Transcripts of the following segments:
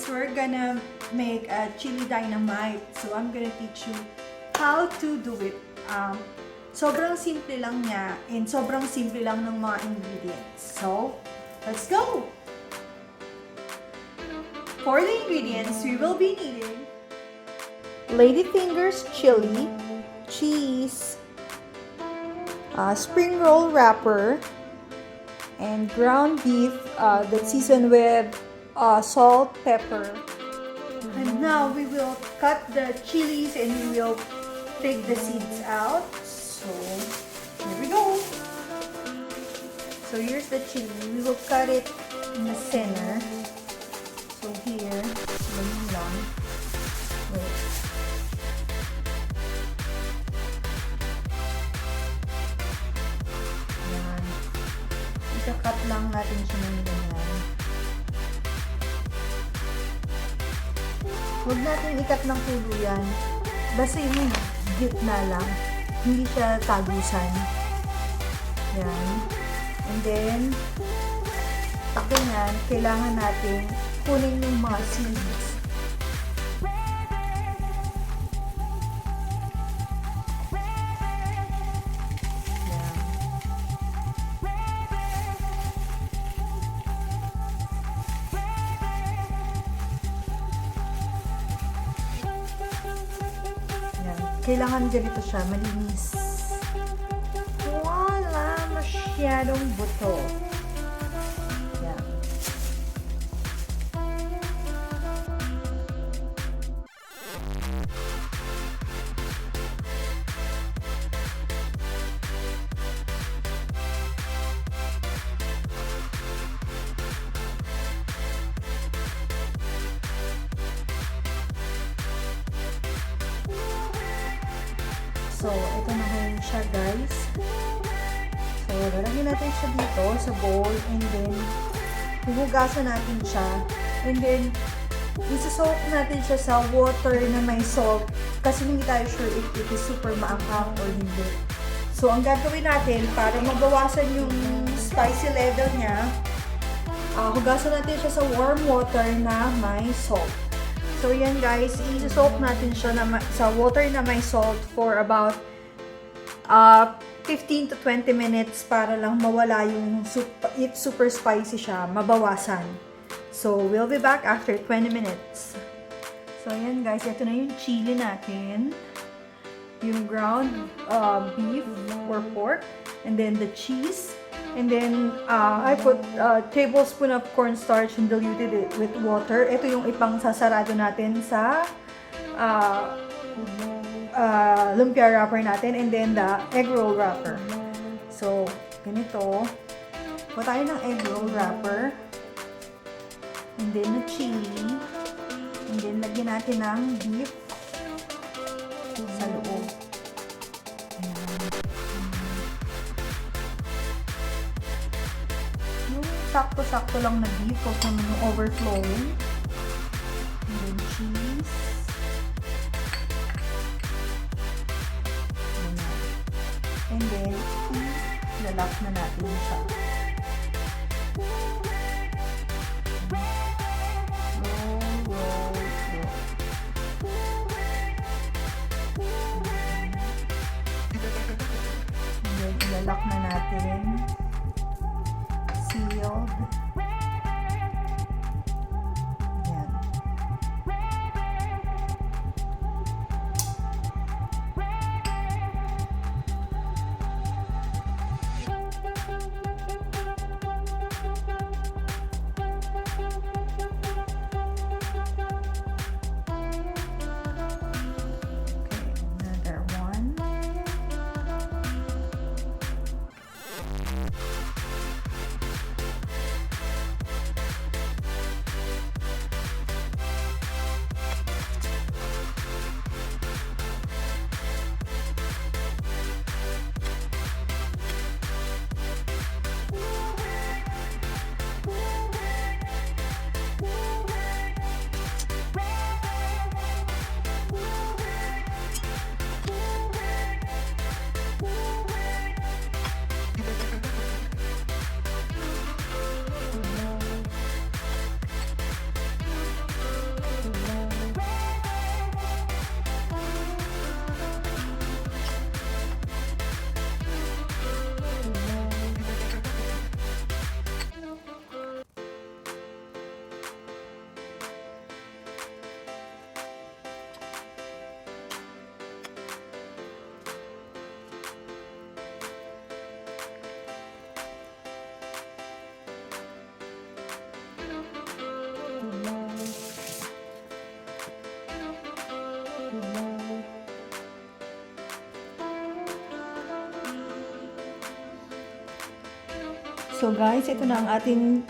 guys, we're gonna make a chili dynamite. So I'm gonna teach you how to do it. Sobrang simple lang niya and sobrang simple lang ng mga ingredients. So, let's go! For the ingredients, we will be needing ladyfingers chili, cheese, spring roll wrapper, and ground beef that's seasoned with salt, pepper. And now we will cut the chilies and we will take the seeds out. So here we go. So here's the chili. We will cut it in the center. So here, ganun lang. Wait. Yan. Ika-cut lang natin siya ng ganyan. Huwag natin ikat ng tuluyan. Basta yung gitna lang. Hindi siya tagusan. Yan. And then, pag ganyan, kailangan natin kunin yung mga seeds. Yan. Yan. Kailangan ganito siya, malinis. Wala masyadong buto. Yan. So, ito na ngayon siya, guys. So, lalagyan natin siya dito sa bowl and then huhugasan natin siya. And then, isa-soak natin siya sa water na may salt kasi hindi tayo sure if it is super maanghang or hindi. So, ang gagawin natin para mabawasan yung spicy level niya, hugasan natin siya sa warm water na may salt. So, yan guys, i-soak natin siya sa water na may salt for about 15 to 20 minutes para lang mawala yung if super spicy siya, mabawasan. So, we'll be back after 20 minutes. So, yan guys, ito na yung chili natin. Yung ground beef or pork. And then the cheese. And then, I put a tablespoon of cornstarch and diluted it with water. Ito yung ipang sasarado natin sa lumpia wrapper natin. And then, the egg roll wrapper. So, ganito. Kuha tayo ng egg roll wrapper. And then, the chili. And then, lagyan natin ng beef sa loob. Sakto-sakto lang na beef, huwag naman yung overflowing. And then cheese. And then, lalak na natin siya. Roll. And then, ilalak na natin. Sealed. Yan. Okay, another one. So guys, ito na ang ating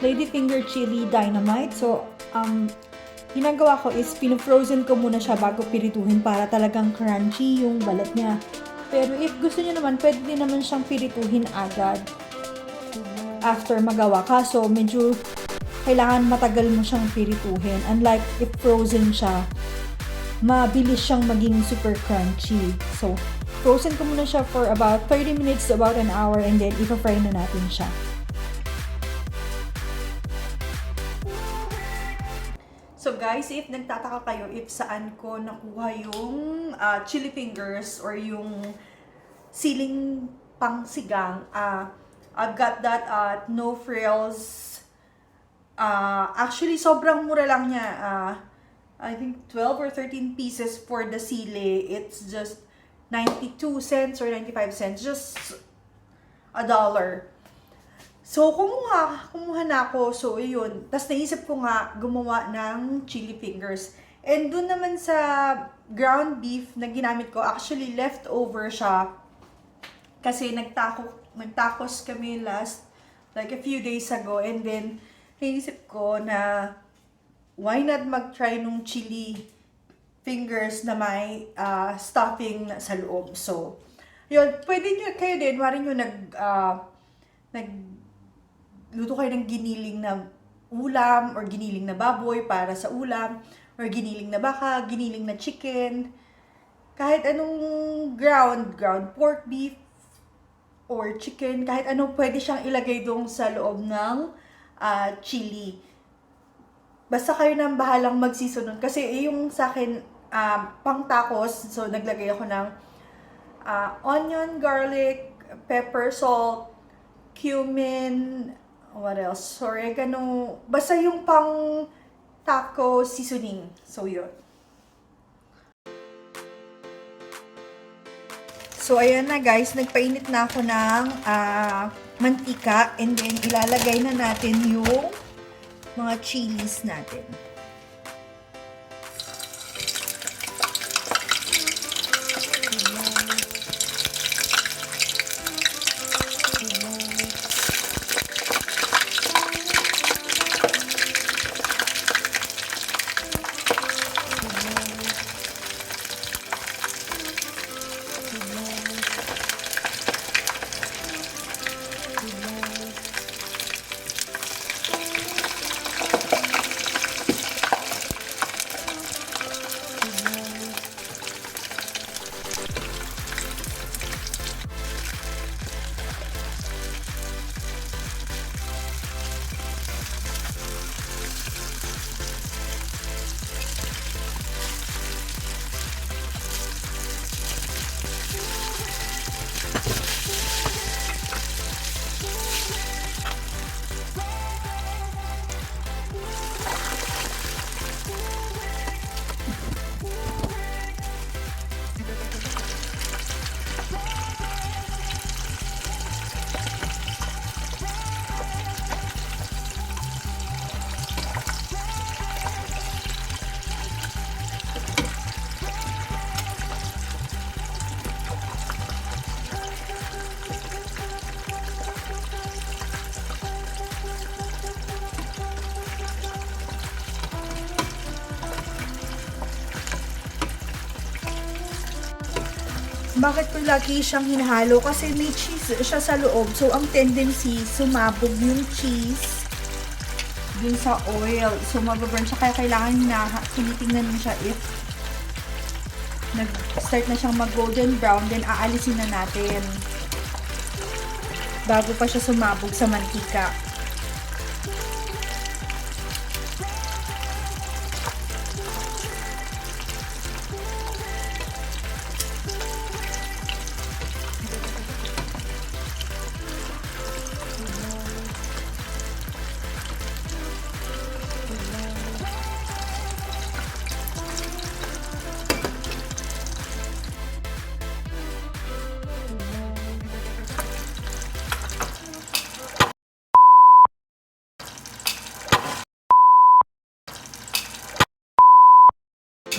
Ladyfinger Chili Dynamite. So, ginagawa ko is pino-frozen ko muna siya bago pirituhin para talagang crunchy yung balat niya. Pero if gusto niyo naman, pwede din naman siyang pirituhin agad after magawa. Kaso, medyo kailangan matagal mo siyang pirituhin. Unlike if frozen siya, mabilis siyang maging super crunchy. So, frozen ko muna siya for about 30 minutes to about an hour and then ipa-fry na natin siya. So guys, if nagtataka kayo if saan ko nakuha yung chili fingers or yung siling pangsigang, I've got that at No Frills. Actually, sobrang mura lang niya. I think 12 or 13 pieces for the sili. It's just 92 cents or 95 cents. Just $1. So, kumuha na ako. So, yun. Tapos, naisip ko nga gumawa ng chili fingers. And dun naman sa ground beef na ginamit ko, actually, leftover siya. Kasi nagtakos kami like a few days ago. And then, naisip ko na why not mag-try nung chili fingers na may stuffing sa loob. So, yun, pwede nyo kayo din, wari nyo nagluto kayo ng giniling na ulam or giniling na baboy para sa ulam or giniling na baka, giniling na chicken. Kahit anong ground pork, beef, or chicken, kahit anong pwede siyang ilagay dong sa loob ng chili. Basta kayo nang bahalang magsisunod. Kasi yung sa akin, pang tacos, so naglagay ako ng onion, garlic, pepper, salt, cumin, what else? Oregano. Basta yung pang taco seasoning. So, yun. So, ayan na guys. Nagpainit na ako ng mantika. And then, ilalagay na natin yung mga chilies natin. Bakit ko lagi siyang hinahalo? Kasi may cheese siya sa loob. So, ang tendency, sumabog yung cheese dun sa oil. So, mababurn siya. Kaya kailangan tinitingnan mo siya if nag-start na siyang mag-golden brown. Then, aalisin na natin bago pa siya sumabog sa mantika.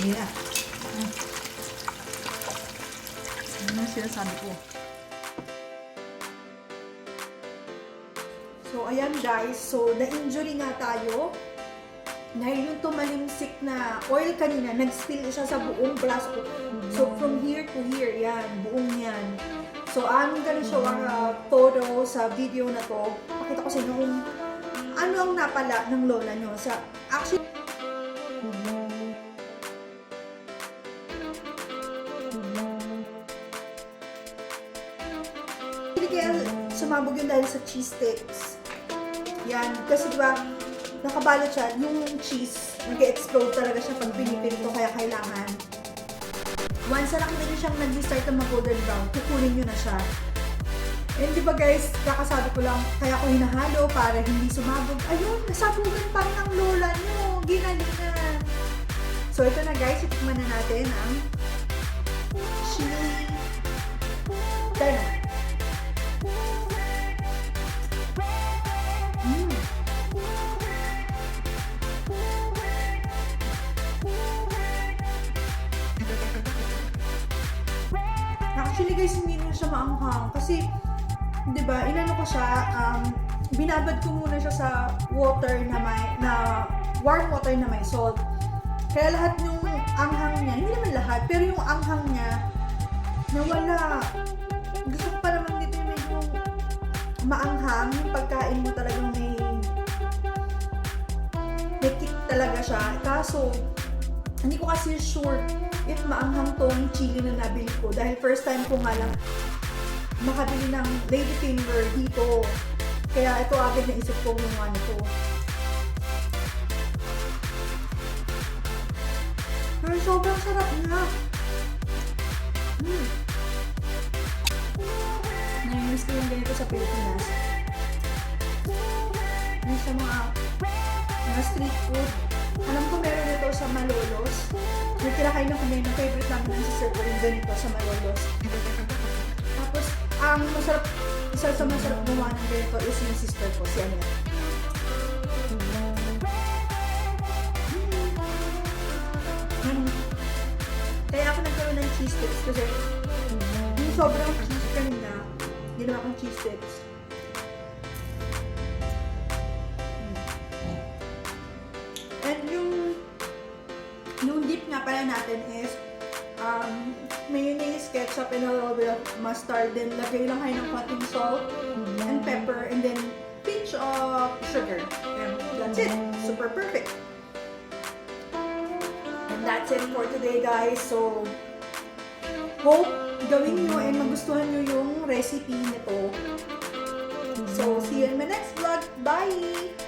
Yeah. Ano sinasabi ko? So, ayan guys. So, na-injury nga tayo. Dahil yung tumalimsik na oil kanina, nag-spill siya sa buong glass ko. So, from here to here, yan. Buong yan. So, I'm gonna show a photo sa video na to. Pakita ko sa inyo kung ano ang napala ng lola nyo. Actually, kaya sumabog yun dahil sa cheese sticks. Yan. Kasi diba, nakabalot siya. Yung cheese, nag-explode talaga siya pag pinipinto. Kaya kailangan. Once na nakita nyo siyang nag-start na mag-golden brown, kukunin nyo na siya. And diba guys, kakasabi ko lang, kaya ko hinahalo para hindi sumabog. Ayun, nasabugan pa rin ang lola nyo. Ginalingan. So ito na guys, itikman na natin ang chili dynamite. Actually guys, hindi na siya maanghang kasi, di ba, inano ko siya, binabad ko muna siya sa water na warm water na may salt. Kaya lahat yung anghang niya, hindi naman lahat, pero yung anghang niya, nawala. Gusto ko pa naman dito yung medyo maanghang, yung pagkain mo talagang may kick talaga siya. Kaso, hindi ko kasi sure if maanghang tong chili na nabili ko. Dahil first time ko nga lang makabili ng lady finger dito. Kaya ito agad naisip ko yung ano to. Pero sobrang sarap na. Nangyaris ko yung ganito sa Pilipinas. Yung sa mga street food. Alam ko meron ito sa Malolos. May kinakain na kami, yung favorite namin ng sister ko yung ganito sa Malolos. Tapos, ang masarap, isa sa masarap gumawa ng ganito is yung sister ko, si Anya. Kaya ako nagkaroon ng cheese sticks kasi yung sobrang cheese kanina, ginawa kong cheese sticks. And yung dip nga pala natin is mayonnaise, ketchup, and a little bit of mustard. Then lagay lang kayo ng konting salt and pepper, and then pinch of sugar. And that's it. Super perfect. And that's it for today guys. So, hope gawin nyo and magustuhan nyo yung recipe nito. So, see you in my next vlog. Bye!